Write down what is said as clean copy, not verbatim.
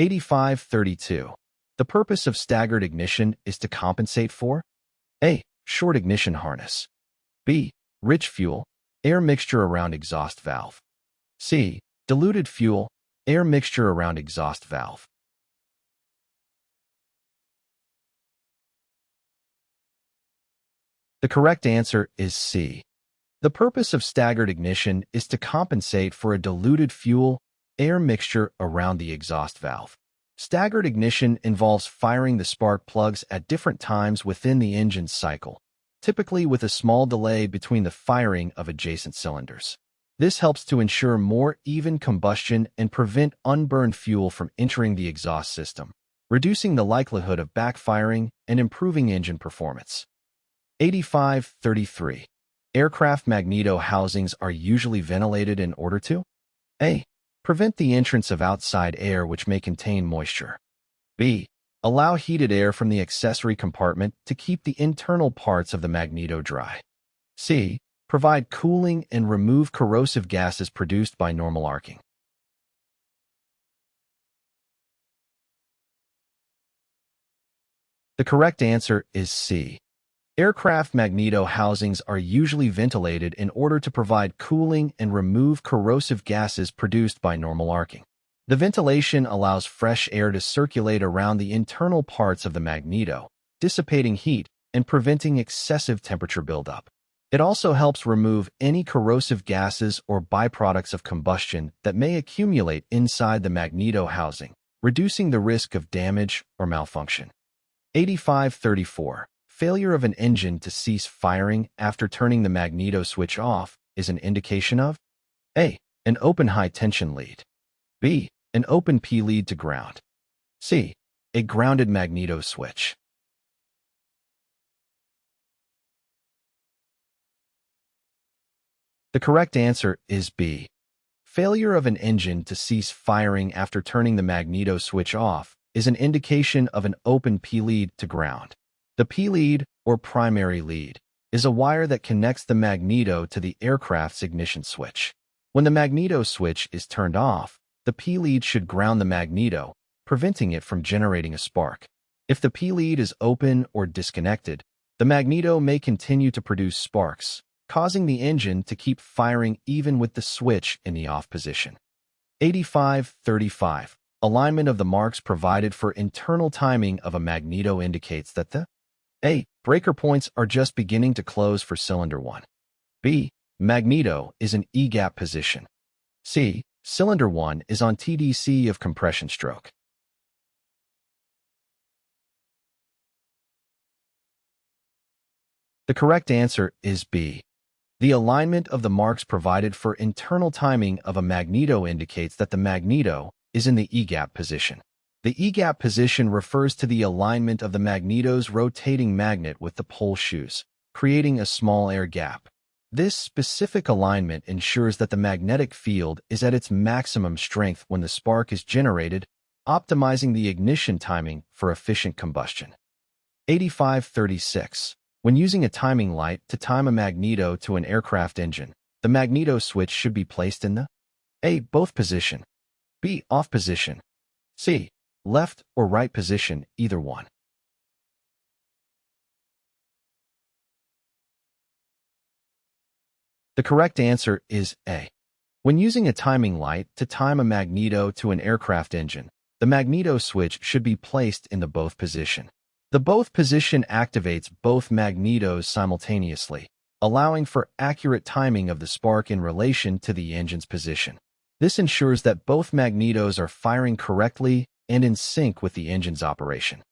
8532. The purpose of staggered ignition is to compensate for A. Short ignition harness. B. Rich fuel, air mixture around exhaust valve. C. Diluted fuel, air mixture around exhaust valve. The correct answer is C. The purpose of staggered ignition is to compensate for a diluted fuel, air mixture around the exhaust valve. Staggered ignition involves firing the spark plugs at different times within the engine's cycle, typically with a small delay between the firing of adjacent cylinders. This helps to ensure more even combustion and prevent unburned fuel from entering the exhaust system, reducing the likelihood of backfiring and improving engine performance. 8533. Aircraft magneto housings are usually ventilated in order to A. Prevent the entrance of outside air which may contain moisture. B. Allow heated air from the accessory compartment to keep the internal parts of the magneto dry. C. Provide cooling and remove corrosive gases produced by normal arcing. The correct answer is C. Aircraft magneto housings are usually ventilated in order to provide cooling and remove corrosive gases produced by normal arcing. The ventilation allows fresh air to circulate around the internal parts of the magneto, dissipating heat and preventing excessive temperature buildup. It also helps remove any corrosive gases or byproducts of combustion that may accumulate inside the magneto housing, reducing the risk of damage or malfunction. 8534. Failure of an engine to cease firing after turning the magneto switch off is an indication of A. An open high-tension lead. B. An open P lead to ground. C. A grounded magneto switch. The correct answer is B. Failure of an engine to cease firing after turning the magneto switch off is an indication of an open P lead to ground. The P lead, or primary lead, is a wire that connects the magneto to the aircraft's ignition switch. When the magneto switch is turned off, the P lead should ground the magneto, preventing it from generating a spark. If the P lead is open or disconnected, the magneto may continue to produce sparks, causing the engine to keep firing even with the switch in the off position. 8535. Alignment of the marks provided for internal timing of a magneto indicates that the A. Breaker points are just beginning to close for cylinder 1. B. Magneto is in E-gap position. C. Cylinder 1 is on TDC of compression stroke. The correct answer is B. The alignment of the marks provided for internal timing of a magneto indicates that the magneto is in the E-gap position. The E-gap position refers to the alignment of the magneto's rotating magnet with the pole shoes, creating a small air gap. This specific alignment ensures that the magnetic field is at its maximum strength when the spark is generated, optimizing the ignition timing for efficient combustion. 8536. When using a timing light to time a magneto to an aircraft engine, the magneto switch should be placed in the A. Both position. B. Off position. C. Left or right position, either one. The correct answer is A. When using a timing light to time a magneto to an aircraft engine, the magneto switch should be placed in the both position. The both position activates both magnetos simultaneously, allowing for accurate timing of the spark in relation to the engine's position. This ensures that both magnetos are firing correctly and in sync with the engine's operation.